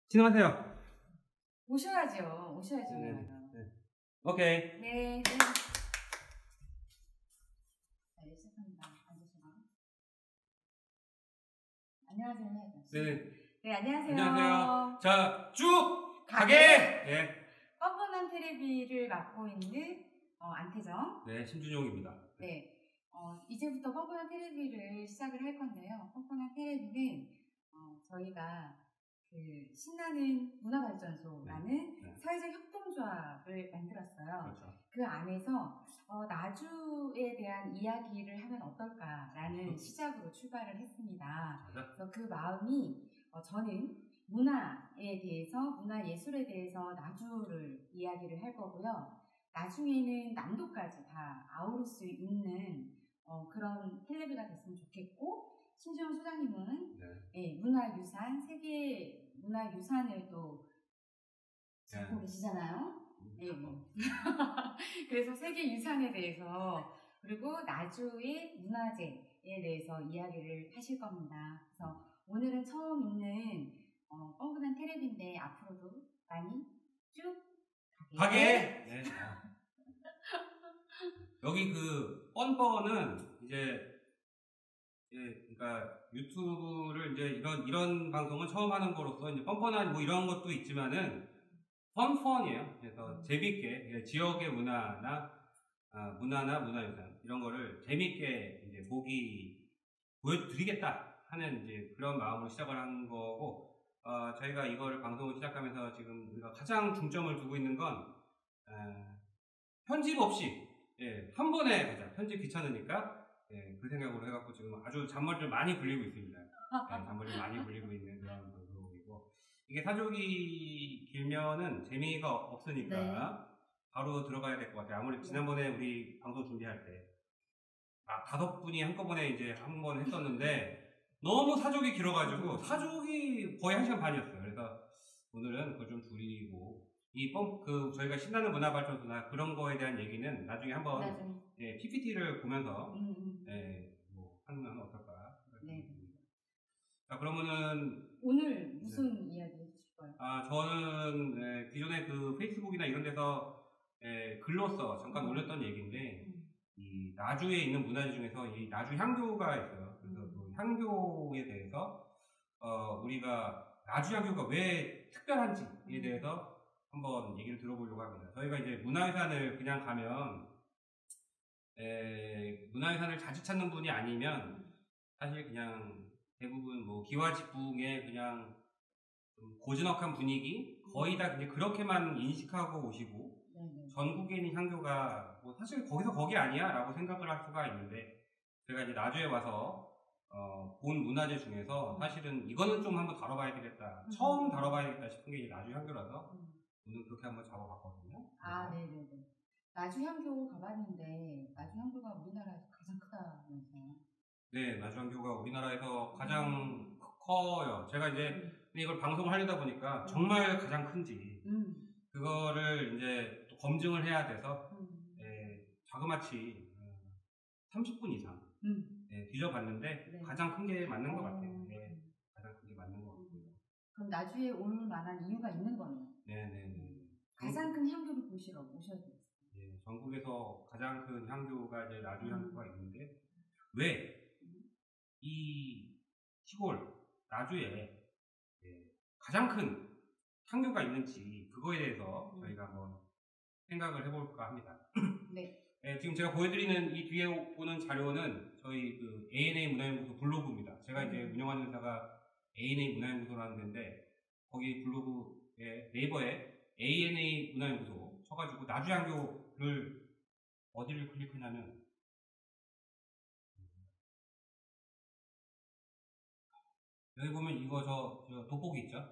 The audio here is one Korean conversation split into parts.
진행하세요. 오셔야죠. 오셔야죠. 네. 오케이. 네. 네, 시작합니다. 앉으시고. 안녕하세요. 네, 안녕하세요. 안녕하세요. 자, 쭉 가게. 네. 뻔뻔한 테레비를 맡고 있는 안태정. 네, 심준용입니다. 네. 이제부터 뻔뻔한 테레비를 시작을 할 건데요. 뻔뻔한 테레비는 저희가 그 신나는 문화발전소라는 사회적 협동조합을 만들었어요. 그렇죠. 그 안에서 나주에 대한 이야기를 하면 어떨까라는 시작으로 출발을 했습니다. 그래서 그 마음이 저는 문화에 대해서, 문화예술에 대해서 나주를 이야기를 할 거고요. 나중에는 남도까지 다 아우를 수 있는 그런 텔레비가 됐으면 좋겠고, 심지어 소장님은 문화유산, 세계 문화유산을 또 갖고 계시잖아요. 네. 그래서 세계 유산에 대해서, 그리고 나주의 문화재에 대해서 이야기를 하실 겁니다. 그래서 오늘은 처음 있는 뻔뻔한 테레비인데 앞으로도 많이 쭉 가게. 네. 여기 그 뻔뻔은 이제 그러니까 유튜브를 이제 이런 방송을 처음 하는 거로서 이제 뻔뻔한 뭐 이런 것도 있지만은 펀펀이에요. 그래서 재밌게 지역의 문화나 문화유산 이런 거를 재밌게 이제 보여드리겠다 하는 이제 그런 마음으로 시작을 한 거고, 저희가 이거를 방송을 시작하면서 지금 우리가 가장 중점을 두고 있는 건 편집 없이 한 번에 가자. 편집 귀찮으니까 그 생각으로 해갖고 지금 아주 잔머리를 많이 굴리고 있습니다. 잔머리를 많이 굴리고 있는 그런 방송이고, 이게 사족이 길면은 재미가 없으니까 바로 들어가야 될 것 같아요. 아무리 지난번에 우리 방송 준비할 때 5분이 한꺼번에 이제 한 번 했었는데 너무 사족이 길어가지고 사족이 거의 1시간 반이었어요. 그래서 오늘은 그걸 좀 줄이고, 저희가 신나는 문화발전소나 그런 거에 대한 얘기는 나중에 한번 PPT를 보면서 뭐 하면 어떨까. 자, 그러면은 오늘 무슨 이야기 해주실 거예요? 저는 기존에 그 페이스북이나 이런 데서 글로써 잠깐 올렸던 얘기인데, 이 나주에 있는 문화재 중에서 이 나주 향교가 있어요. 그래서 그 향교에 대해서 우리가 나주 향교가 왜 특별한지에 대해서 한번 얘기를 들어보려고 합니다. 저희가 이제 문화유산을 그냥 가면 문화유산을 자주 찾는 분이 아니면 사실 그냥 대부분 뭐 기와집붕의 그냥 좀 고즈넉한 분위기 거의 다 그냥 그렇게만 인식하고 오시고, 전국에 있는 향교가 뭐 사실 거기서 거기 아니야 라고 생각을 할 수가 있는데, 제가 이제 나주에 와서 본 문화재 중에서 사실은 이거는 좀 한번 다뤄봐야 되겠다, 처음 다뤄봐야겠다 싶은 게 이제 나주 향교라서 오늘 그렇게 한번 잡아봤거든요. 네네네. 나주 향교 가봤는데 나주 향교가 우리나라에서 가장 크다면서요? 네, 나주 향교가 우리나라에서 가장 커요. 제가 이제 이걸 방송을 하려다 보니까 정말 가장 큰지 그거를 이제 또 검증을 해야 돼서 자그마치 30분 이상 뒤져봤는데 가장 큰 게 맞는 것 같아요. 가장 큰 게 맞는 것 같고요. 그럼 나주에 올 만한 이유가 있는 거네요. 네네네. 가장 큰 향교를 보시러 오셔야 돼요. 전국에서 가장 큰 향교가 이제 나주 향교가 있는데, 왜 이 시골 나주에 가장 큰 향교가 있는지 그거에 대해서 저희가 한번 생각을 해볼까 합니다. 지금 제가 보여드리는 이 뒤에 보는 자료는 저희 그 ANA 문화연구소 블로그입니다. 제가 이제 운영하는 회사가 ANA 문화연구소라는 데인데, 거기 블로그에 네이버에 ANA 문화연구소 쳐가지고 나주향교를 어디를 클릭하냐면 여기 보면 이거 저 돋보기 있죠?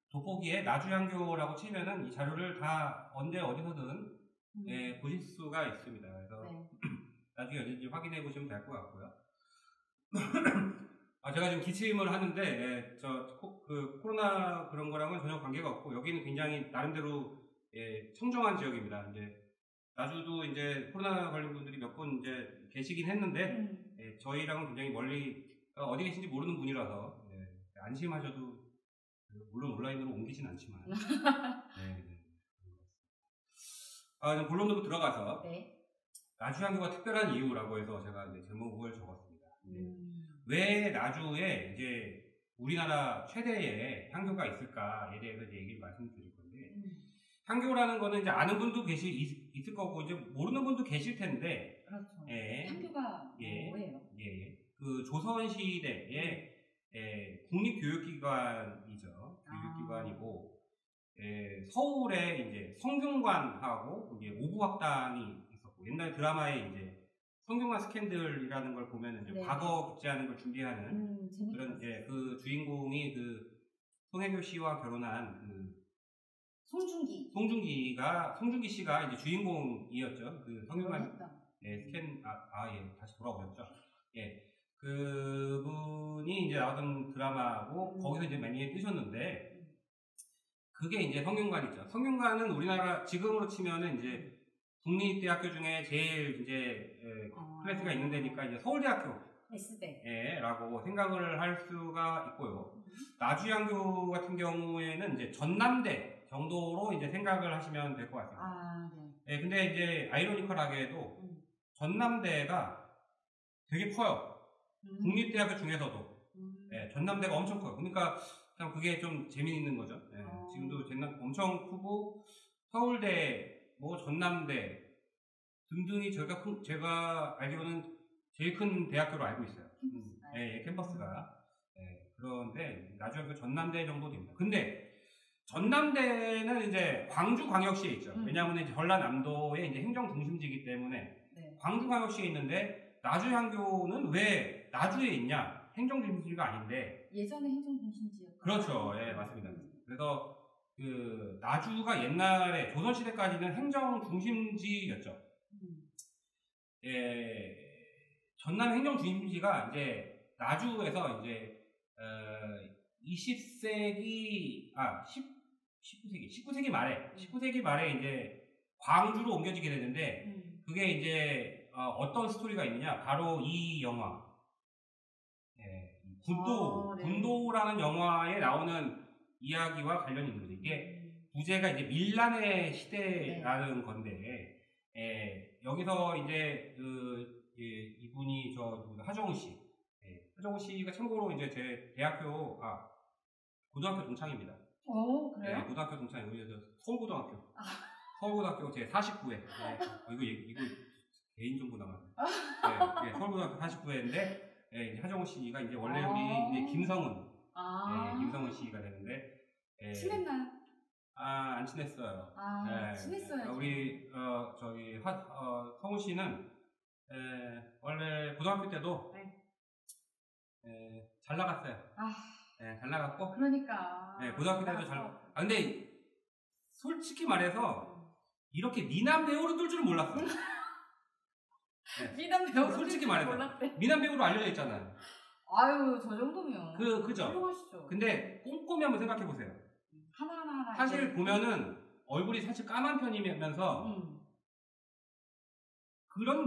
돋보기에 나주향교라고 치면은 이 자료를 다 언제 어디서든 보실 수가 있습니다. 그래서 나중에 어딘지 확인해 보시면 될 것 같고요. 제가 지금 기침을 하는데 그 코로나 그런 거랑은 전혀 관계가 없고, 여기는 굉장히 나름대로 청정한 지역입니다. 이제 나주도 이제 코로나 걸린 분들이 몇 분 이제 계시긴 했는데 저희랑은 굉장히 멀리 어디 계신지 모르는 분이라서 안심하셔도 물론 온라인으로 옮기진 않지만. 네. 이제 본론으로 들어가서 네. 나주향교가 특별한 이유라고 해서 제가 이제 제목을 적었습니다. 왜 나주에 이제 우리나라 최대의 향교가 있을까에 대해서 이제 얘기를 말씀드릴 건데, 향교라는 거는 이제 아는 분도 있을 거고, 이제 모르는 분도 계실 텐데. 그렇죠. 예. 향교가 뭐예요? 예. 그 조선시대의 국립교육기관이죠. 교육기관이고, 서울에 이제 성균관하고 이제 오부학당이 있었고, 옛날 드라마에 이제 성균관 스캔들이라는 걸 보면 이제 네. 과거 기재하는 걸 준비하는 그런 그 주인공이 그 손혜교 씨와 결혼한 그 송중기 씨가 이제 주인공이었죠. 그 성균관 스캔 다시 돌아오셨죠. 예. 그분이 이제 나왔던 드라마고 거기서 이제 많이 뜨셨는데 그게 이제 성균관이죠. 성균관은 우리나라 지금으로 치면은 이제 국립대학교 중에 제일 이제 클래스가 있는 데니까 이제 서울대학교 라고 생각을 할 수가 있고요. 나주향교 같은 경우에는 이제 전남대 정도로 이제 생각을 하시면 될 것 같습니다. 네. 근데 이제 아이러니컬하게도 전남대가 되게 커요. 국립대학교 중에서도. 전남대가 엄청 커요. 그러니까 참 그게 좀 재미있는 거죠. 지금도 엄청 크고 서울대, 뭐 전남대 등등이 제가 알기로는 제일 큰 대학교로 알고 있어요. 캠퍼스가. 그런데 나중에 전남대 정도 됩니다. 근데 전남대는 이제 광주광역시에 있죠. 왜냐하면 이제 전라남도의 이제 행정 중심지이기 때문에 광주광역시에 있는데 나주향교는 왜 나주에 있냐? 행정 중심지가 아닌데. 예전에 행정 중심지였죠. 그렇죠. 예, 맞습니다. 그래서 그 나주가 옛날에 조선시대까지는 행정 중심지였죠. 전남 행정 중심지가 이제 나주에서 이제 19세기 말에 이제 광주로 옮겨지게 되는데 그게 이제 어떤 스토리가 있느냐? 바로 이 영화 군도라는 영화에 나오는 이야기와 관련이 있는 거죠. 이게 부제가 이제 밀란의 시대라는 건데 여기서 이제 이분이 하정우 씨가 참고로 이제 제 고등학교 동창입니다. 그래요? 네, 고등학교 동창이에요. 서울고등학교 제 49회. 이거 개인정보 나가네. 서울고등학교 49회인데 이제 하정우 씨가 이제 원래 우리 이제 김성은 씨가 되는데 친했나요? 안 친했어요. 친했어요. 우리 성우 씨는 원래 고등학교 때도 잘 나갔어요. 잘 나갔고. 그러니까. 고등학교 때도 근데 솔직히 말해서 이렇게 미남 배우로 뜰 줄은 몰랐어요. 미남 배우 솔직히 말해서 미남 배우로 알려져 있잖아요. 아유, 저 정도면 그죠? 훌륭하시죠. 근데 꼼꼼히 한번 생각해 보세요. 하나하나 사실 보면은 얼굴이 사실 까만 편이면서 그런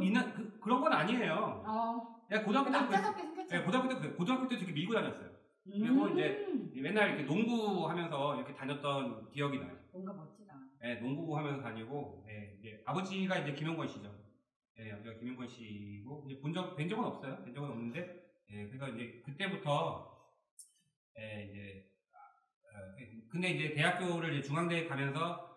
건 아니에요. 내가 고등학교 때 되게 밀고 다녔어요. 그리고 이제 맨날 이렇게 농구하면서 이렇게 다녔던 기억이 나요. 뭔가 멋지다. 농구하면서 다니고, 이제 아버지가 이제 김용건 씨죠. 아버지가 김용건 씨고, 이제 뵌 적은 없어요. 뵌 적은 없는데, 그래서 이제 그때부터, 근데 이제 대학교를 이제 중앙대에 가면서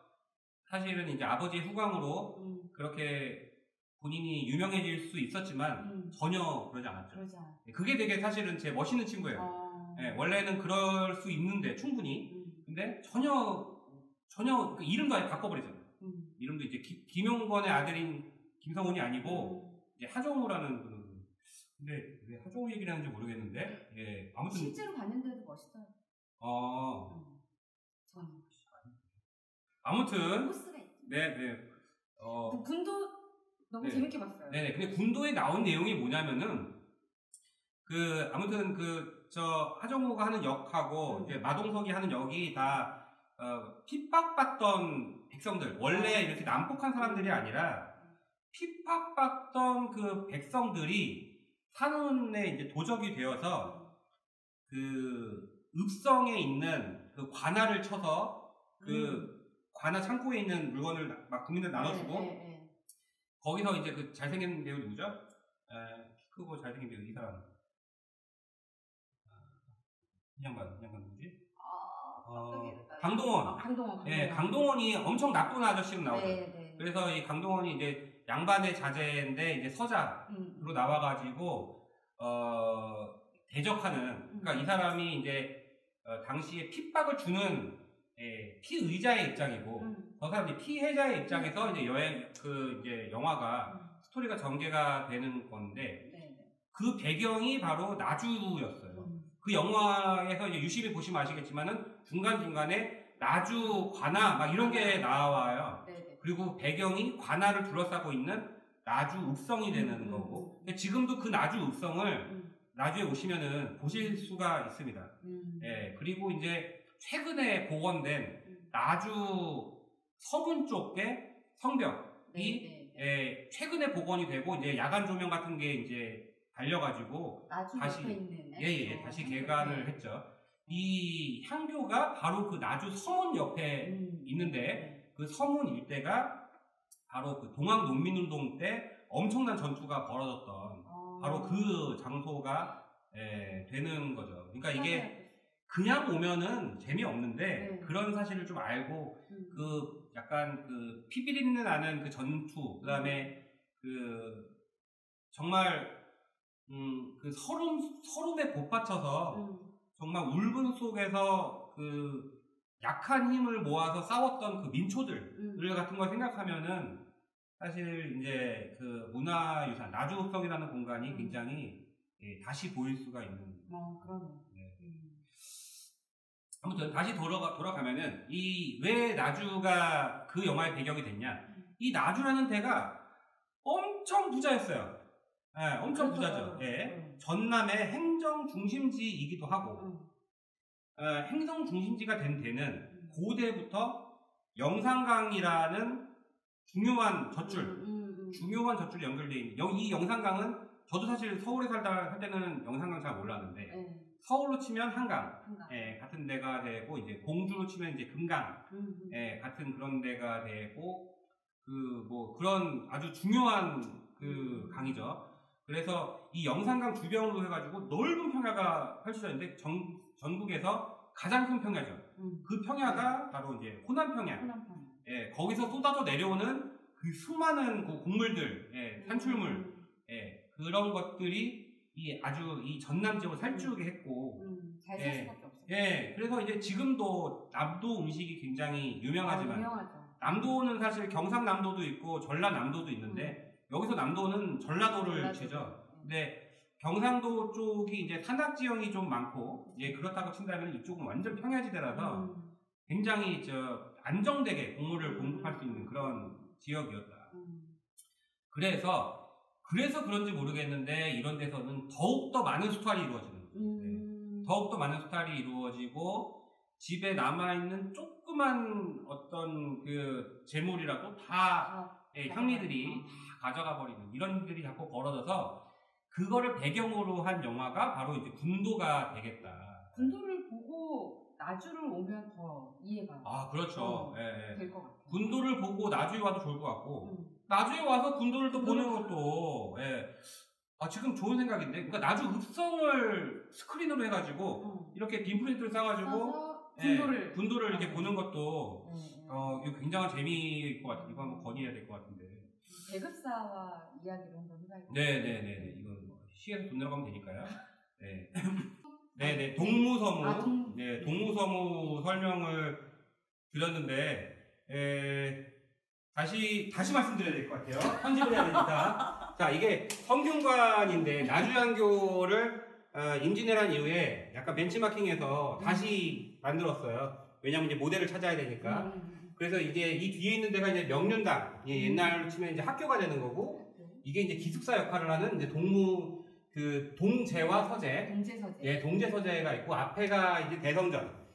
사실은 이제 아버지의 후광으로 그렇게 본인이 유명해질 수 있었지만 전혀 그러지 않았죠. 그게 되게 사실은 제 멋있는 친구예요. 원래는 그럴 수 있는데 충분히. 근데 전혀 그 이름도 아예 바꿔버리잖아요. 이름도 이제 김용건의 아들인 김성훈이 아니고 이제 하정우라는 분은. 근데 왜 하정우 얘기를 하는지 모르겠는데 아무튼 실제로 봤는데도 멋있어요. 저는 아무튼 포스가 있죠. 군도 너무 재밌게 봤어요. 근데 군도에 나온 내용이 뭐냐면은 아무튼 하정우가 하는 역하고 이제 마동석이 하는 역이 다 핍박받던 백성들, 원래 이렇게 난폭한 사람들이 아니라 핍박받던 그 백성들이 산원에 이제 도적이 되어서 그 읍성에 있는 그 관아를 쳐서 그 관아 창고에 있는 물건을 막 국민들 나눠주고 거기서 이제 그 잘생긴 배우 누구죠? 키 크고 잘생긴 배우 이 사람. 이 양반 누구지? 강동원. 강동원. 예, 강동원이 엄청 나쁜 아저씨로 나오죠. 네. 그래서 이 강동원이 이제 양반의 자제인데 이제 서자로 나와가지고 대적하는. 그러니까 이 사람이 이제 당시에 핍박을 주는 피의자의 입장이고 저 사람이 피해자의 입장에서 이제 이제 영화가 스토리가 전개가 되는 건데 그 배경이 바로 나주였어요. 그 영화에서 이제 유심히 보시면 아시겠지만은 중간중간에 나주 관아 막 이런 게 나와요. 그리고 배경이 관아를 둘러싸고 있는 나주 읍성이 되는 거고 근데 지금도 그 나주 읍성을 나주에 오시면은 보실 수가 있습니다. 예, 그리고 이제 최근에 복원된 나주 서문 쪽의 성벽이 최근에 복원이 되고 이제 야간 조명 같은 게 이제 달려가지고 다시 다시 개관을 했죠. 이 향교가 바로 그 나주 서문 옆에 있는데 그 서문 일대가 바로 그 동학농민운동 때 엄청난 전투가 벌어졌던 바로 그 장소가 되는 거죠. 그러니까 이게 그냥 오면은 재미없는데 그런 사실을 좀 알고 그 약간 그 피비린내 나는 그 전투 그다음에 그 정말 그 서름에 못받쳐서 정말 울분 속에서 그 약한 힘을 모아서 싸웠던 그 민초들 같은 걸 생각하면은 사실 이제 그 문화유산 나주읍성이라는 공간이 굉장히 다시 보일 수가 있는. 그러네. 아무튼 다시 돌아가면은 이 왜 나주가 그 영화의 배경이 됐냐? 이 나주라는 데가 엄청 부자였어요. 엄청 부자죠. 전남의 행정 중심지이기도 하고 행정 중심지가 된 데는 고대부터 영산강이라는 중요한 젖줄 연결되어 있는 이 영산강은 저도 사실 서울에 살 때는 영산강 잘 몰랐는데 서울로 치면 한강 같은 데가 되고 이제 공주로 치면 이제 금강 같은 그런 데가 되고 그 뭐 그런 아주 중요한 그 강이죠. 그래서 이 영산강 주변으로 해가지고 넓은 평야가 펼쳐져 있는데 전국에서 가장 큰 평야죠. 그 평야가 바로 이제 호남평야. 거기서 쏟아져 내려오는 그 수많은 그 곡물들, 산출물, 그런 것들이 아주 이 전남 지역을 살찌우게 했고, 잘 살 수밖에 없어요. 그래서 이제 지금도 남도 음식이 굉장히 유명하지만, 유명하죠. 남도는 사실 경상남도도 있고 전라남도도 있는데, 여기서 남도는 전라도를 치죠. 근데 경상도 쪽이 이제 산악지형이 좀 많고, 그렇다고 친다면 이쪽은 완전 평야지대라서 굉장히 안정되게 곡물을 공급할 수 있는 그런 지역이었다. 그래서 그런지 모르겠는데 이런 데서는 더욱더 많은 수탈이 이루어지는 더욱더 많은 수탈이 이루어지고 집에 남아있는 조그만 어떤 그 재물이라도 다 향리들이 다 가져가 버리는 이런 일들이 자꾸 벌어져서 그거를 배경으로 한 영화가 바로 이제 군도가 되겠다. 군도를 보고 나주를 오면 더 이해가 그렇죠. 될 것 같아요. 군도를 보고 나주에 와도 좋을 것 같고 나주에 와서 군도를 또 보는 것도 지금 좋은 생각인데 그러니까 나주 읍성을 스크린으로 해가지고 이렇게 빔프린트를 싸가지고 군도를 이렇게 보는 것도 이거 굉장한 재미일 것 같아요. 이거 한번 건의해야 될 것 같은데. 배급사와 이야기를 한번 해봐야겠어요. 네네네. 이건 시에서 돈 내려가면 되니까요. 네네. 동무서무. 동무서무 설명을 드렸는데, 다시 말씀드려야 될 것 같아요. 편집을 해야 되니까. 자, 이게 성균관인데, 나주향교를 임진왜란 이후에 약간 벤치마킹해서 다시 만들었어요. 왜냐면 이제 모델을 찾아야 되니까. 그래서 이제 이 뒤에 있는 데가 이제 명륜당. 옛날로 치면 이제 학교가 되는 거고, 이게 이제 기숙사 역할을 하는 이제 동제와 서제. 동제서제가 있고, 앞에가 이제 대성전.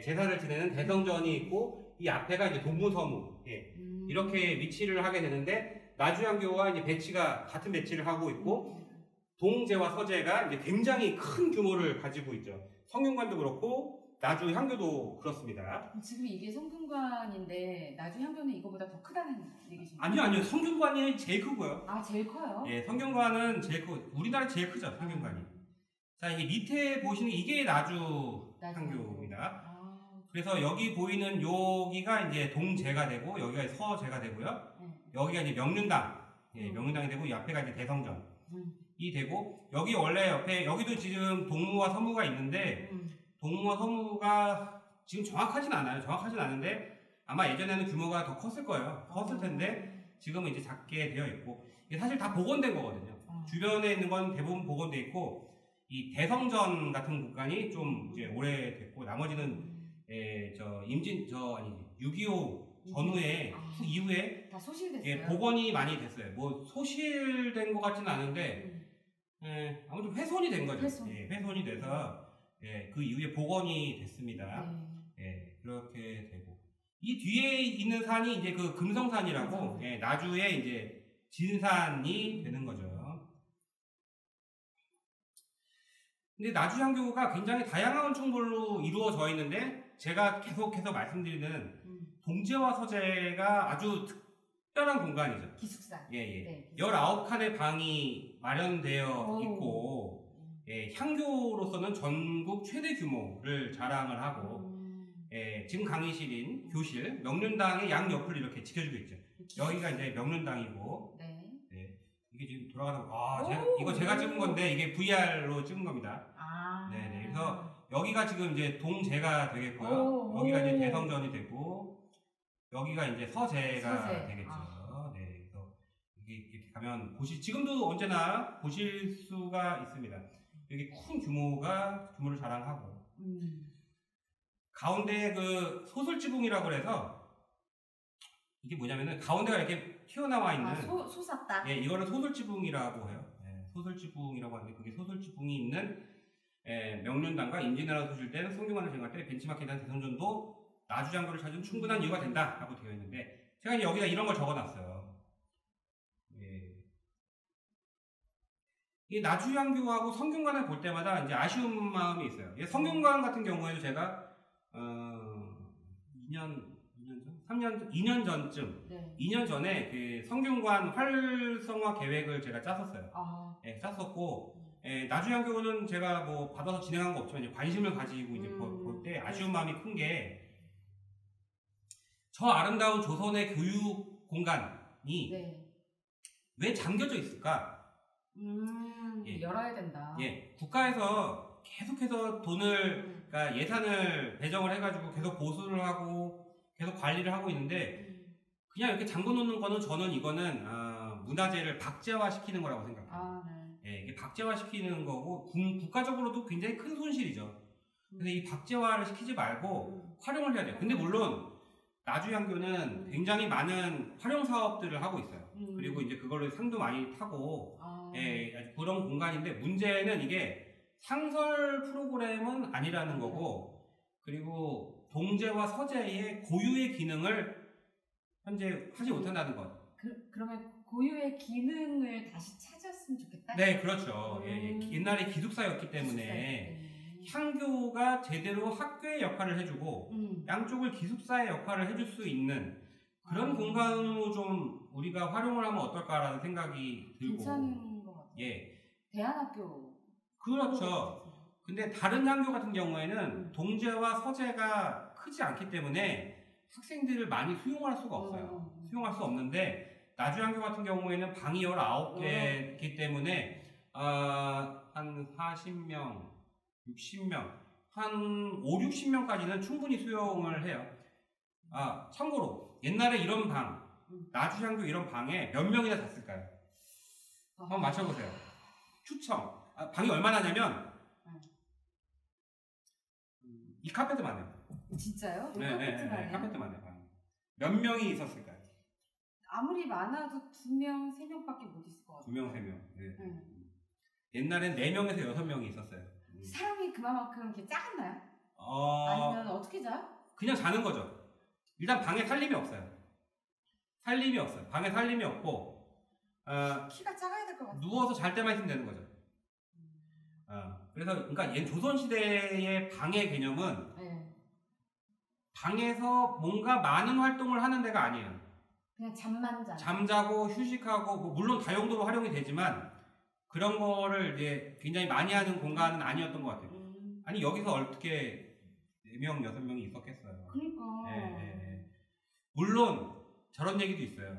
제사를 지내는 대성전이 있고, 이 앞에가 이제 동무서무. 이렇게 위치를 하게 되는데, 나주향교와 이제 같은 배치를 하고 있고, 동제와 서제가 이제 굉장히 큰 규모를 가지고 있죠. 성균관도 그렇고, 나주 향교도 그렇습니다. 지금 이게 성균관인데 나주 향교는 이거보다 더 크다는 얘기죠? 아니요. 성균관이 제일 크고요. 아, 제일 커요? 예, 성균관은 제일 크고 우리나라 제일 크죠, 성균관이. 자, 이게 밑에 보시는 이게 나주 향교입니다. 그래서 여기 보이는 여기가 이제 동제가 되고 여기가 서제가 되고요. 여기가 이제 명륜당, 예, 명륜당이 되고 이 앞에가 이제 대성전이 되고 여기 원래 옆에 여기도 지금 동무와 서무가 있는데 동무와 서무가 지금 정확하진 않아요. 정확하진 않은데 아마 예전에는 규모가 더 컸을 거예요. 컸을 텐데 지금은 이제 작게 되어 있고 이게 사실 다 복원된 거거든요. 주변에 있는 건 대부분 복원돼 있고 이 대성전 같은 공간이 좀 이제 오래됐고 나머지는 6.25 전후에 이후에 다 소실됐어요. 예, 복원이 많이 됐어요. 뭐 소실된 것 같지는 않은데 아무튼 훼손이 된 거죠. 예, 훼손이 돼서 예, 그 이후에 복원이 됐습니다. 예, 그렇게 되고 이 뒤에 있는 산이 이제 그 금성산이라고 예, 나주의 이제 진산이 되는 거죠. 근데 나주 향교가 굉장히 다양한 건축물로 이루어져 있는데 제가 계속해서 말씀드리는 동제와 서제가 아주 특별한 공간이죠. 기숙사. 예. 네, 19칸의 방이 마련되어 있고 예, 향교로서는 전국 최대 규모를 자랑을 하고 예, 지금 강의실인 교실 명륜당의 양옆을 이렇게 지켜주고 있죠. 여기가 이제 명륜당이고 이게 지금 돌아가다가 이거 제가 찍은 건데 이게 VR로 찍은 겁니다. 네네. 그래서 여기가 지금 이제 동제가 되겠고요. 여기가 이제 대성전이 되고 여기가 이제 서제가 되겠죠. 네. 그래서 이렇게 가면 지금도 언제나 보실 수가 있습니다. 여기 큰 규모를 자랑하고 가운데 그 소설지붕이라고 해서 이게 뭐냐면은 가운데가 이렇게 튀어나와 있는 솟았다. 예, 이거를 소설지붕이라고 해요. 예, 소설지붕이라고 하는데 그게 소설지붕이 있는 명륜당과 임진왜란 소실된 성균관을 제거할 때 벤치마킹한 대성전도 나주장교를 찾은 충분한 이유가 된다라고 되어 있는데 제가 이제 여기다 이런 걸 적어놨어요. 예. 이 나주장교하고 성균관을 볼 때마다 이제 아쉬운 마음이 있어요. 성균관 같은 경우에도 제가 2년 전쯤 2년 전에 그 성균관 활성화 계획을 제가 짰었어요. 예, 짰었고 나주향교는 제가 뭐 받아서 진행한 거 없지만 이제 관심을 가지고 이제 볼 때 아쉬운 마음이 큰 게 저 아름다운 조선의 교육 공간이 왜 잠겨져 있을까? 열어야 된다. 예, 국가에서 계속해서 그러니까 예산을 배정을 해가지고 계속 보수를 하고 계속 관리를 하고 있는데 그냥 이렇게 잠궈 놓는 거는 저는 이거는 문화재를 박제화시키는 거라고 생각해요. 예, 이게 박제화시키는 거고 국가적으로도 굉장히 큰 손실이죠. 근데 이 박제화를 시키지 말고 활용을 해야 돼요. 근데 물론 나주향교는 굉장히 많은 활용 사업들을 하고 있어요. 그리고 이제 그걸로 상도 많이 타고 예, 그런 공간인데 문제는 이게 상설 프로그램은 아니라는 거고 그리고 동제와 서제의 고유의 기능을 현재 하지 못한다는 것. 그러면 고유의 기능을 다시 찾았으면 좋겠다? 네, 그렇죠. 예, 옛날에 기숙사였기 때문에 향교가 제대로 학교의 역할을 해주고 양쪽을 기숙사의 역할을 해줄 수 있는 그런 공간으로 좀 우리가 활용을 하면 어떨까라는 생각이 들고. 괜찮은 것 같아요. 예. 대안학교. 그렇죠. 근데 다른 향교 같은 경우에는 동제와 서제가 크지 않기 때문에 학생들을 많이 수용할 수가 없어요. 수용할 수 없는데 나주향교 같은 경우에는 방이 19개이기 때문에 한 40명, 60명, 한 5, 60명까지는 충분히 수용을 해요. 참고로 옛날에 이런 방, 나주향교 이런 방에 몇 명이나 잤을까요? 한번 맞춰보세요. 추첨. 방이 얼마나 냐면 이 카페트만 해요. 진짜요? 네, 카페트만 해요. 몇 명이 있었을까요? 아무리 많아도 2명, 3명밖에 못 있을 것 같아요. 2명, 3명. 네. 옛날엔 4명에서 6명이 있었어요. 사람이 그만큼 이렇게 작았나요? 아니면 어떻게 자요? 그냥 자는 거죠. 일단 방에 살림이 없어요. 방에 살림이 없고 키가 작아야 될 것 같아요. 누워서 잘 때만 있으면 되는 거죠. 그래서 그러니까 조선시대의 방의 개념은 방에서 뭔가 많은 활동을 하는 데가 아니에요. 그냥 잠만 자. 잠자고 휴식하고 뭐 물론 다용도로 활용이 되지만 그런 거를 이제 굉장히 많이 하는 공간은 아니었던 것 같아요. 아니 여기서 어떻게 4명, 6명이 있었겠어요. 그러니까. 예. 물론 저런 얘기도 있어요.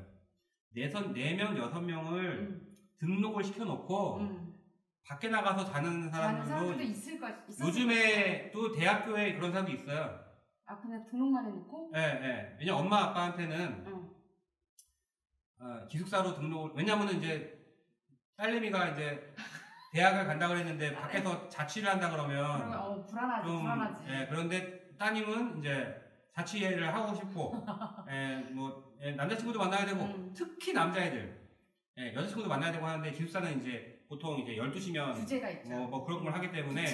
4명, 6명을 등록을 시켜놓고 밖에 나가서 자는 사람들도 요즘에 또 대학교에 그런 사람도 있어요. 아, 그냥 등록만 해놓고? 예. 왜냐면 엄마 아빠한테는 기숙사로 등록을, 왜냐면은 이제 딸내미가 이제 대학을 간다 그랬는데 밖에서 자취를 한다 그러면 불안하지. 예, 그런데 따님은 이제 자취를 하고 싶고 남자친구도 만나야 되고 특히 남자애들 여자친구도 만나야 되고 하는데 기숙사는 이제 보통 이제 12시면 규제가 있죠. 뭐 그런 걸 하기 때문에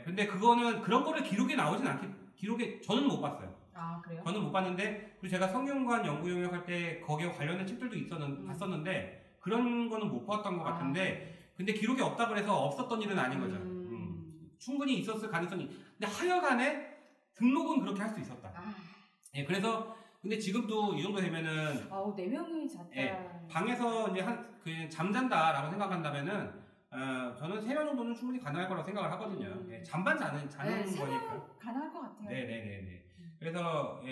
근데 그거는 그런 거를 기록에 나오진 기록에 저는 못 봤어요. 아, 그래요? 저는 못 봤는데 그리고 제가 성균관 연구 용역 할 때 거기에 관련된 책들도 봤었는데 그런 거는 못 봤던 것 같은데 근데 기록이 없다 그래서 없었던 일은 아닌 거죠. 충분히 있었을 가능성이. 근데 하여간에 등록은 그렇게 할 수 있었다. 예, 그래서 근데 지금도 이 정도 되면은 4명이 잤다. 방에서 이제 그냥 잠잔다라고 생각한다면은 저는 3명 정도는 충분히 가능할 거라고 생각을 하거든요. 잠만 자는 거니까. 가능할 것 같아요. 네네네. 그래서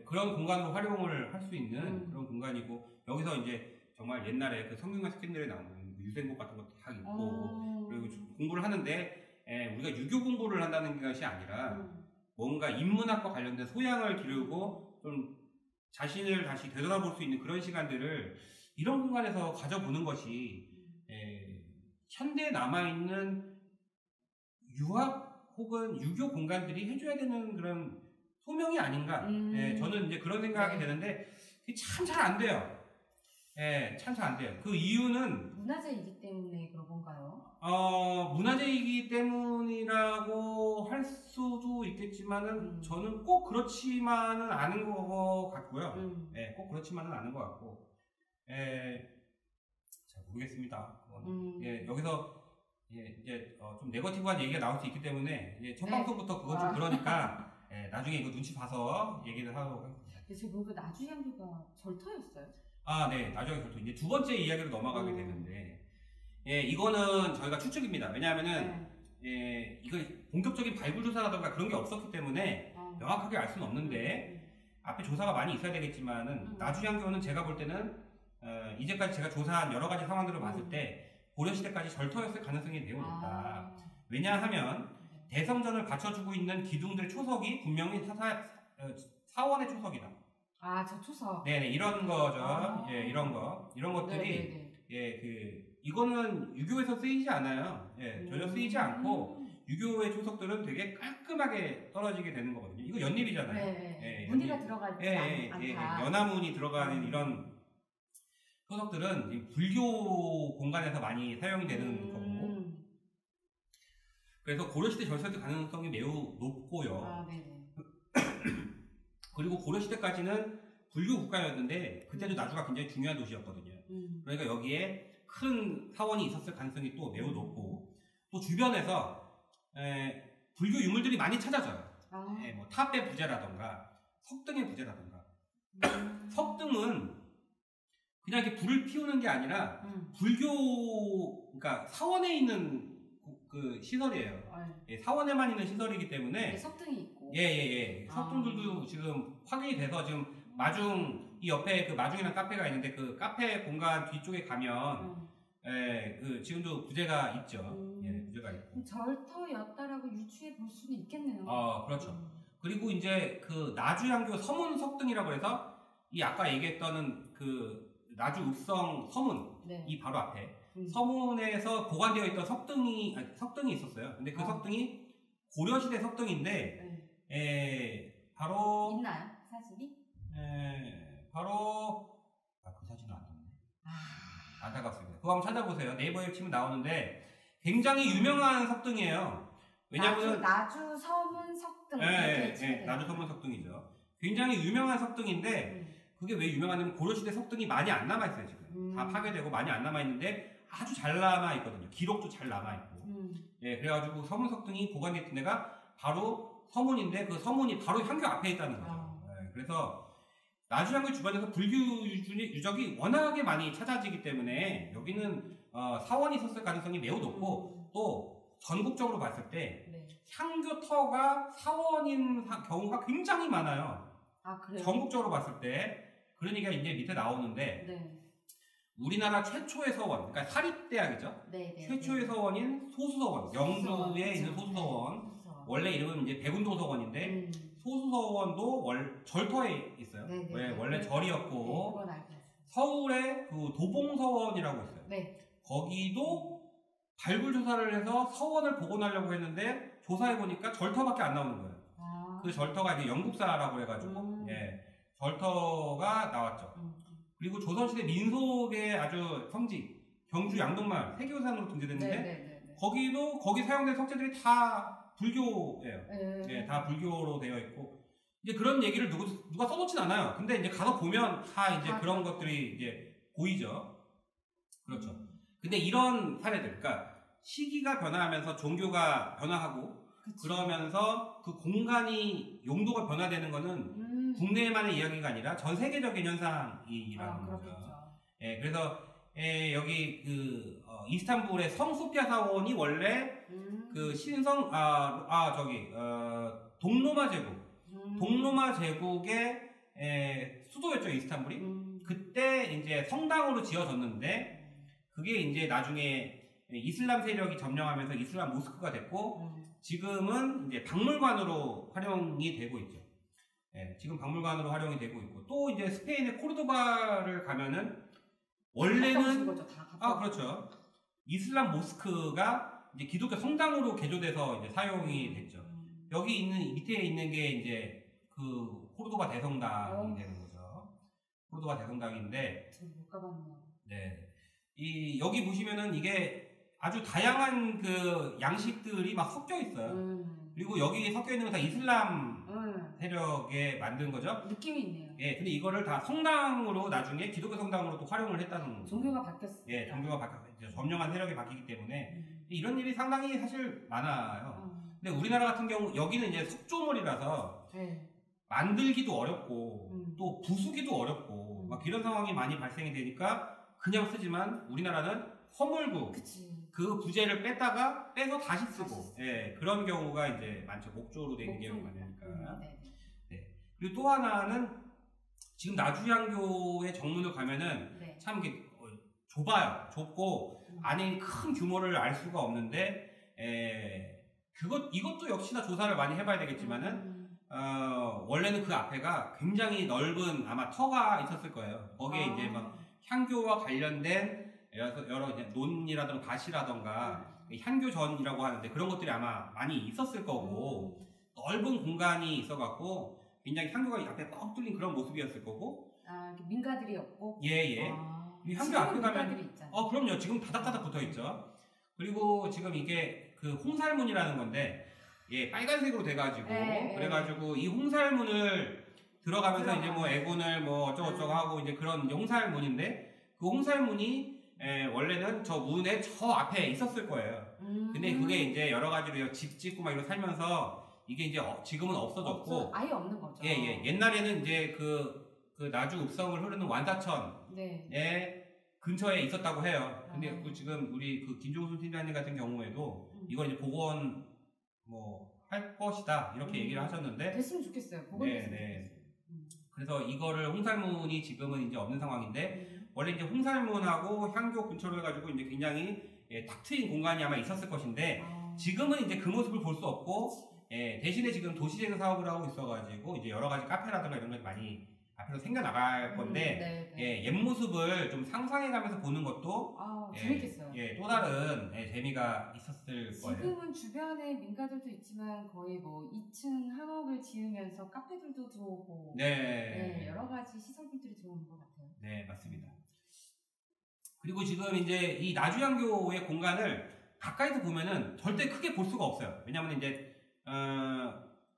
그런 공간으로 활용을 할 수 있는 그런 공간이고 여기서 이제 정말 옛날에 그 성균관 스캔들에 나오는 유생곡 같은 것도 다 있고 그리고 공부를 하는데 우리가 유교 공부를 한다는 것이 아니라 뭔가 인문학과 관련된 소양을 기르고 좀 자신을 다시 되돌아볼 수 있는 그런 시간들을 이런 공간에서 가져보는 것이 현대에 남아있는 유학 혹은 유교 공간들이 해줘야 되는 그런 소명이 아닌가. 저는 이제 그런 생각이 되는데 참 잘 안 돼요. 참 잘 안 돼요. 그 이유는 문화재이기 때문에 그런 건가요? 문화재이기 때문이라고 할 수도 있겠지만은 저는 꼭 그렇지만은 않은 것 같고요. 꼭 그렇지만은 않은 것 같고, 잘 모르겠습니다. 여기서 이제 좀 네거티브한 얘기가 나올 수 있기 때문에 첫 방송부터 그건 좀 그러니까 나중에 이거 눈치 봐서 얘기를 하도록 하겠습니다. 제가 보니까 나주향교가 절터였어요? 네, 나중에 절터. 이제 두 번째 이야기로 넘어가게 되는데. 이거는 저희가 추측입니다. 왜냐하면은, 이거 본격적인 발굴 조사라던가 그런 게 없었기 때문에 명확하게 알 수는 없는데, 앞에 조사가 많이 있어야 되겠지만은, 나주향교는 제가 볼 때는, 이제까지 제가 조사한 여러 가지 상황들을 봤을 때, 고려시대까지 절터였을 가능성이 매우 높다. 왜냐하면, 대성전을 받쳐주고 있는 기둥들 초석이 분명히 사원의 초석이다. 저 초석. 네네, 이런 거죠. 이런 것들이, 이거는 유교에서 쓰이지 않아요. 전혀 쓰이지 않고, 유교의 초석들은 되게 깔끔하게 떨어지게 되는 거거든요. 이거 연립이잖아요. 무늬가 들어가지 않다. 연화문이 들어가는 이런 초석들은 불교 공간에서 많이 사용이 되는 거고, 그래서 고려시대 절서일 가능성이 매우 높고요. 그리고 고려시대까지는 불교 국가였는데 그때도 나주가 굉장히 중요한 도시였거든요. 그러니까 여기에 큰 사원이 있었을 가능성이 또 매우 높고 또 주변에서 불교 유물들이 많이 찾아져요. 뭐 탑의 부재라던가 석등의 부재라던가 석등은 그냥 이렇게 불을 피우는 게 아니라 그러니까 사원에 있는 그 시설이에요. 사원에만 있는 시설이기 때문에 석등이 있고 석등들도 지금 확인이 돼서 지금 이 옆에 그 마중이라는 카페가 있는데 그 카페 공간 뒤쪽에 가면 그 지금도 부재가 있죠. 부재가 있고. 절터였다라고 유추해 볼 수는 있겠네요. 그렇죠. 그리고 이제 그 나주향교 서문 석등이라고 해서 이 아까 얘기했던 그 나주 읍성 서문 이 바로 앞에 서문에서 보관되어 있던 석등이 있었어요. 근데 그 석등이 고려시대 석등인데 바로 있나요? 사진이? 바로 그 사진은 안 떴네. 안타깝습니다. 그거 한번 찾아보세요. 네이버에 치면 나오는데 굉장히 유명한 석등이에요. 왜냐면 나주 서문 석등. 나주 서문 석등이죠. 굉장히 유명한 석등인데 그게 왜 유명하냐면 고려시대 석등이 많이 안 남아있어요. 지금 다 파괴되고 많이 안 남아있는데 아주 잘 남아있거든요. 기록도 잘 남아있고. 그래가지고 서문 석등이 보관됐던 데가 바로 서문인데 그 서문이 바로 향교 앞에 있다는 거죠. 네, 그래서 나주향교 주변에서 불교 유적이 워낙에 많이 찾아지기 때문에 여기는 사원이 있었을 가능성이 매우 높고 또 전국적으로 봤을 때 네. 향교터가 사원인 경우가 굉장히 많아요. 아, 그래요? 전국적으로 봤을 때. 그러니까 이제 밑에 나오는데 네. 우리나라 최초의 서원, 그러니까 사립대학이죠. 네, 네, 최초의 네. 서원인 소수서원, 영주에 있는 소수서원. 소수서원. 원래 이름은 이제 백운도서원인데 소수서원도 절터에 있어요. 네, 네, 왜 네. 원래 네, 절이었고 그건 알고 있어요. 서울에 그 도봉서원이라고 있어요. 네. 거기도 발굴 조사를 해서 서원을 복원하려고 했는데 조사해 보니까 절터밖에 안 나오는 거예요. 아. 그 절터가 이제 영국사라고 해가지고 예, 절터가 나왔죠. 그리고 조선시대 민속의 아주 성지 경주 양동마을 세계유산으로 등재됐는데 네, 네, 네, 네. 거기도 거기 사용된 석재들이 다 불교예요. 네. 네, 다 불교로 되어 있고 이제 그런 얘기를 누가 써놓진 않아요. 근데 이제 가서 보면 다 이제 그런 것들이 이제 보이죠. 그렇죠. 근데 이런 사례들, 그러니까 시기가 변화하면서 종교가 변화하고 그치. 그러면서 그 공간이 용도가 변화되는 거는 국내만의 이야기가 아니라 전 세계적인 현상이라는 거죠. 예, 그래서 여기 그 이스탄불의 성소피아 사원이 원래 그 신성 동로마 제국 동로마 제국의 수도였죠, 이스탄불이. 그때 이제 성당으로 지어졌는데 그게 이제 나중에 이슬람 세력이 점령하면서 이슬람 모스크가 됐고 지금은 이제 박물관으로 활용이 되고 있죠. 예, 지금 박물관으로 활용이 되고 있고 또 이제 스페인의 코르도바를 가면은 원래는 그렇죠. 이슬람 모스크가 이제 기독교 성당으로 개조돼서 이제 사용이 됐죠. 여기 있는 밑에 있는 게 이제 그 코르도바 대성당이 되는 거죠. 코르도바 대성당인데 못 가봤네요. 네. 여기 보시면은 이게 아주 다양한 그 양식들이 막 섞여 있어요. 그리고 여기 섞여 있는 건 다 이슬람 세력에 만든 거죠. 느낌이 있네요. 예, 근데 이거를 다 성당으로 나중에 기독교 성당으로 또 활용을 했다는. 종교가 바뀌었어요. 예, 종교가 바뀌었어요. 점령한 세력이 바뀌기 때문에 이런 일이 상당히 사실 많아요. 근데 우리나라 같은 경우 여기는 이제 석조물이라서 만들기도 어렵고 또 부수기도 어렵고 막 이런 상황이 많이 발생이 되니까 그냥 쓰지만 우리나라는 허물고 그 부재를 빼서 다시 쓰고 예, 그런 경우가 이제 많죠. 목조로 되는 경우가 많으니까. 네. 그리고 또 하나는 지금 나주향교의 정문을 가면은 참 이게 좁아요. 좁고 안에 큰 규모를 알 수가 없는데 이것도 역시나 조사를 많이 해봐야 되겠지만은 원래는 그 앞에가 굉장히 넓은 아마 터가 있었을 거예요. 거기에 이제 막 향교와 관련된 여러 이제 논이라든가 밭이라든가 향교전이라고 하는데 그런 것들이 아마 많이 있었을 거고 넓은 공간이 있어갖고 굉장히 향교가 앞에 뻥 뚫린 그런 모습이었을 거고 민가들이 없고 예예 향교 앞에 가면 그럼요 지금 다닥다닥 붙어있죠. 그리고 지금 이게 그 홍살문이라는 건데 예 빨간색으로 돼가지고 그래가지고 이 홍살문을 들어가면서 이제 뭐 애군을 뭐 어쩌고저쩌고 하고 이제 그런 이제 홍살문인데 그 홍살문이 원래는 저 문의 저 앞에 있었을 거예요. 근데 그게 이제 여러 가지로 집 짓고 막 이러고 살면서 이게 이제 지금은 없어졌고 아예 없는 거죠. 예. 옛날에는 이제 그 나주 읍성을 흐르는 완사천에 근처에 있었다고 해요. 근데 그 지금 우리 그 김종순 팀장님 같은 경우에도 이걸 이제 복원 뭐 할 것이다 이렇게 얘기를 하셨는데 됐으면 좋겠어요. 복원됐으면 좋겠어요. 그래서 이거를 홍살문이 지금은 이제 없는 상황인데 원래 이제 홍살문하고 향교 근처로 해가지고 이제 굉장히 탁 트인 공간이 아마 있었을 것인데 지금은 이제 그 모습을 볼 수 없고 대신에 지금 도시재생 사업을 하고 있어가지고 이제 여러 가지 카페라든가 이런 것이 많이 앞으로 생겨나갈 건데 옛 모습을 좀 상상해가면서 보는 것도 재밌겠어요. 또 다른 재미가 있었을 거예요. 지금은 주변에 민가들도 있지만 거의 뭐 2층 항옥을 지으면서 카페들도 들어오고 여러 가지 시설물들이 들어오는 것 같아요. 네, 맞습니다. 그리고 지금 이제 이 나주향교의 공간을 가까이서 보면은 절대 크게 볼 수가 없어요. 왜냐하면 이제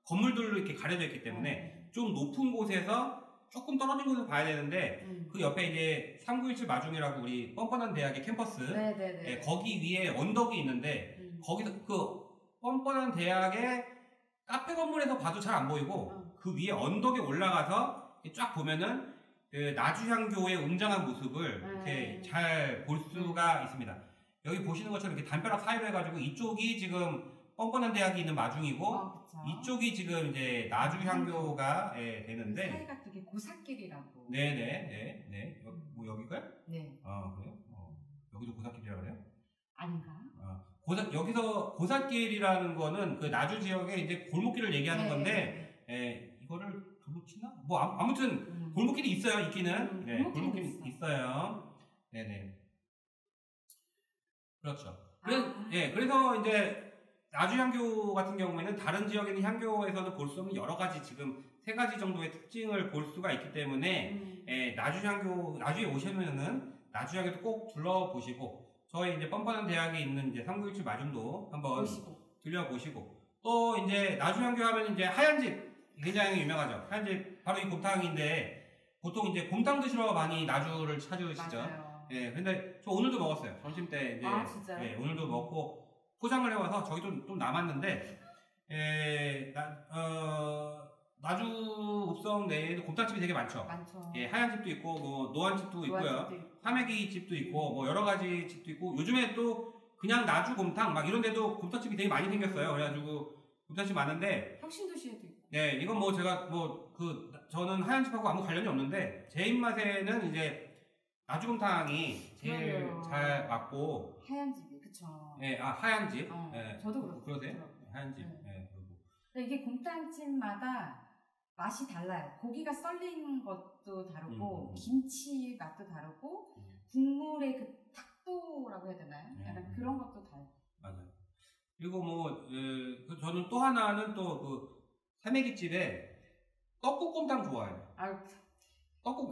건물들로 이렇게 가려져 있기 때문에 좀 높은 곳에서 조금 떨어진 곳에서 봐야 되는데 그 옆에 이제 3917 마중이라고 우리 뻔뻔한 대학의 캠퍼스 거기 위에 언덕이 있는데 거기서 그 뻔뻔한 대학의 카페 건물에서 봐도 잘 안 보이고 그 위에 언덕에 올라가서 쫙 보면은 그 나주향교의 웅장한 모습을 이렇게 잘 볼 수가 있습니다. 여기 보시는 것처럼 이렇게 담벼락 사이로 해가지고 이쪽이 지금 뻔뻔한 대학이 있는 마중이고 이쪽이 지금 이제 나주향교가 되는데 사이가 되게 고삿길이라고. 네네네. 뭐 여기가요? 네. 그래요? 여기도 고삿길이라고 그래요? 아닌가? 여기서 고삿길이라는 거는 그 나주 지역의 이제 골목길을 얘기하는 건데 이거를 도로치나? 뭐 아무튼 골목길이 있어요. 있기는. 네, 골목길이 있어요. 네네. 그렇죠. 그래서 이제 나주향교 같은 경우에는 다른 지역에 있는 향교에서는 볼 수 없는 여러 가지 지금 3가지 정도의 특징을 볼 수가 있기 때문에 나주에 오시면은 나주향교도 꼭 둘러보시고 저희 이제 뻔뻔한 대학에 있는 이제 3917 마중도 한번 들려보시고 또 이제 나주향교 하면 이제 하얀 집 굉장히 유명하죠. 하얀 집 바로 이 곰탕인데 보통 이제 곰탕 드시러 많이 나주를 찾으시죠. 맞아요. 근데 저 오늘도 먹었어요. 점심 때 이제 진짜요? 오늘도 먹고 포장을 해와서 저희도 좀 남았는데 나주 읍성 내에도 곰탕집이 되게 많죠. 하얀 집도 있고 뭐 노안 집도 있고요. 화매기 집도 있고 뭐 여러 가지 집도 있고 요즘에 또 그냥 나주 곰탕 막 이런 데도 곰탕집이 되게 많이 생겼어요. 그래가지고 곰탕집 많은데 혁신도시에도 있고. 이건 뭐 제가 저는 하얀 집하고 아무 관련이 없는데 제 입맛에는 이제 나주 곰탕이 제일 잘 맞고 하얀 집이 그쵸. 하얀 집. 저도 그러세요? 하얀 집. 이게 곰탕집마다 맛이 달라요. 고기가 썰린 것도 다르고 김치 맛도 다르고 국물의 그 탁도라고 해야 되나요? 약간 그런 것도 달라요. 맞아요. 그리고 뭐 저는 또 하나는 또 그 새매기집에 떡국곰탕 좋아해요.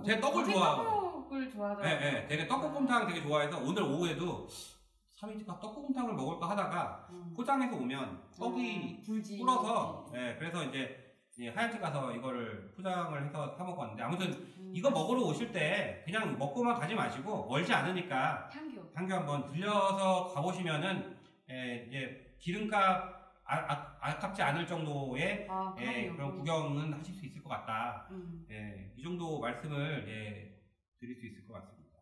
제가 떡을 좋아하고. 떡국을 좋아하더라고요. 되게 떡국곰탕 되게 좋아해서 오늘 오후에도 삼이집가 떡국곰탕을 먹을까 하다가 포장해서 오면 떡이 불어서 그래서 이제 하얀집 가서 이거를 포장을 해서 사 먹었는데 아무튼 이거 먹으러 오실 때 그냥 먹고만 가지 마시고 멀지 않으니까 향교 한번 들려서 가보시면은 이제 기름값 아깝지 않을 정도의 그런 구경은 하실 수 있을 것 같다. 이 정도 말씀을 드릴 수 있을 것 같습니다.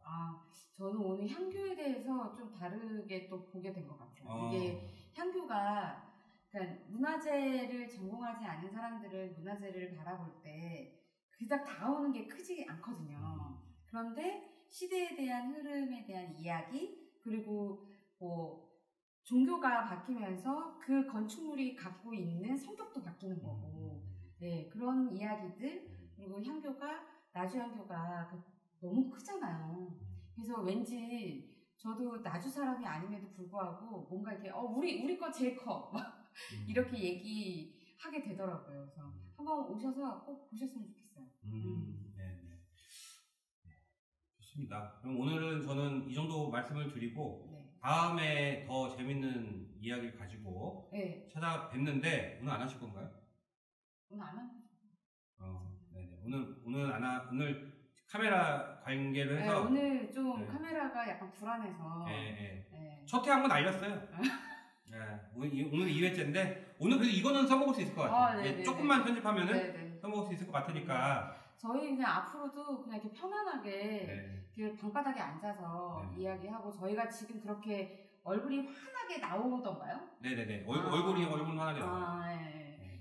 저는 오늘 향교에 대해서 좀 다르게 또 보게 된 것 같아요. 이게 향교가 그러니까 문화재를 전공하지 않은 사람들은 문화재를 바라볼 때 그닥 다가오는 게 크지 않거든요. 그런데 시대에 대한 흐름에 대한 이야기 그리고 뭐 종교가 바뀌면서 그 건축물이 갖고 있는 성격도 바뀌는 거고 그런 이야기들 그리고 향교가 나주향교가 너무 크잖아요. 그래서 왠지 저도 나주 사람이 아님에도 불구하고 뭔가 이렇게 우리 거 제일 커 이렇게 얘기하게 되더라고요. 그래서 한번 오셔서 꼭 보셨으면 좋겠어요. 좋습니다. 그럼 오늘은 저는 이 정도 말씀을 드리고 다음에 더 재밌는 이야기를 가지고 찾아뵙는데 오늘 안 하실 건가요? 오늘 안 하는 거죠? 오늘 카메라 관계를 해서 오늘 좀 카메라가 약간 불안해서 첫 회 한 번 알렸어요. 오늘 2회째인데 오늘 그래도 이거는 써먹을 수 있을 것 같아요. 조금만 편집하면은 써먹을 수 있을 것 같으니까 저희 그냥 앞으로도 그냥 이렇게 편안하게 이렇게 방바닥에 앉아서 이야기하고 저희가 지금 그렇게 얼굴이 환하게 나오던가요? 네네네. 얼굴 환하게 나와요.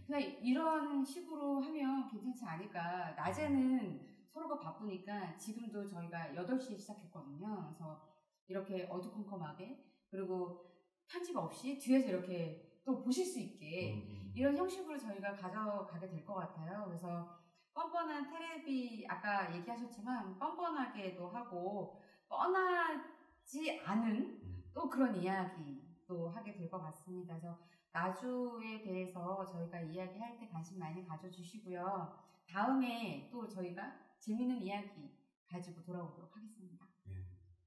그냥 이런 식으로 하면 괜찮지 않을까. 낮에는 서로가 바쁘니까 지금도 저희가 8시에 시작했거든요. 그래서 이렇게 어두컴컴하게 그리고 편집 없이 뒤에서 이렇게 또 보실 수 있게 이런 형식으로 저희가 가져가게 될 것 같아요. 그래서 뻔뻔한 테레비 아까 얘기하셨지만 뻔뻔하게도 하고 뻔하지 않은 또 그런 이야기도 하게 될 것 같습니다. 그래서 나주에 대해서 저희가 이야기할 때 관심 많이 가져주시고요. 다음에 또 저희가 재밌는 이야기 가지고 돌아오도록 하겠습니다.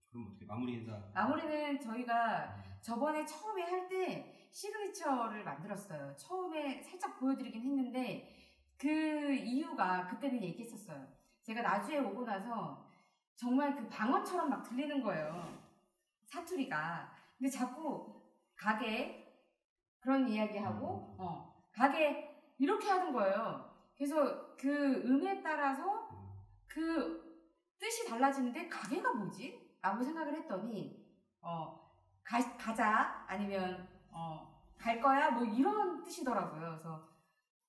그럼 어떻게 마무리 인사? 마무리는 저희가 저번에 처음에 할 때 시그니처를 만들었어요. 처음에 살짝 보여드리긴 했는데 그 이유가 그때는 얘기했었어요. 제가 나주에 오고 나서 정말 그 방언처럼 막 들리는 거예요. 사투리가. 근데 자꾸 가게 그런 이야기하고 가게 이렇게 하는 거예요. 그래서 그 의미에 따라서 그 뜻이 달라지는데 가게가 뭐지? 라고 생각을 했더니 가자 아니면 갈 거야 뭐 이런 뜻이더라고요. 그래서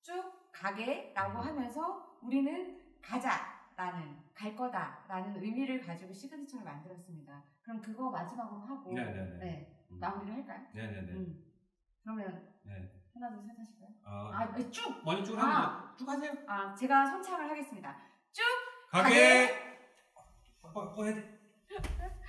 쭉 가게라고 하면서 우리는 가자라는 갈 거다라는 의미를 가지고 시그니처를 만들었습니다. 그럼 그거 마지막으로 하고 네, 마무리를 할까요? 네네네. 그러면 네. 하나 둘 셋 하실까요? 쭉! 먼저 쭉 하면 쭉 하세요. 제가 선창을 하겠습니다. 쭉! 가게! 해야 돼.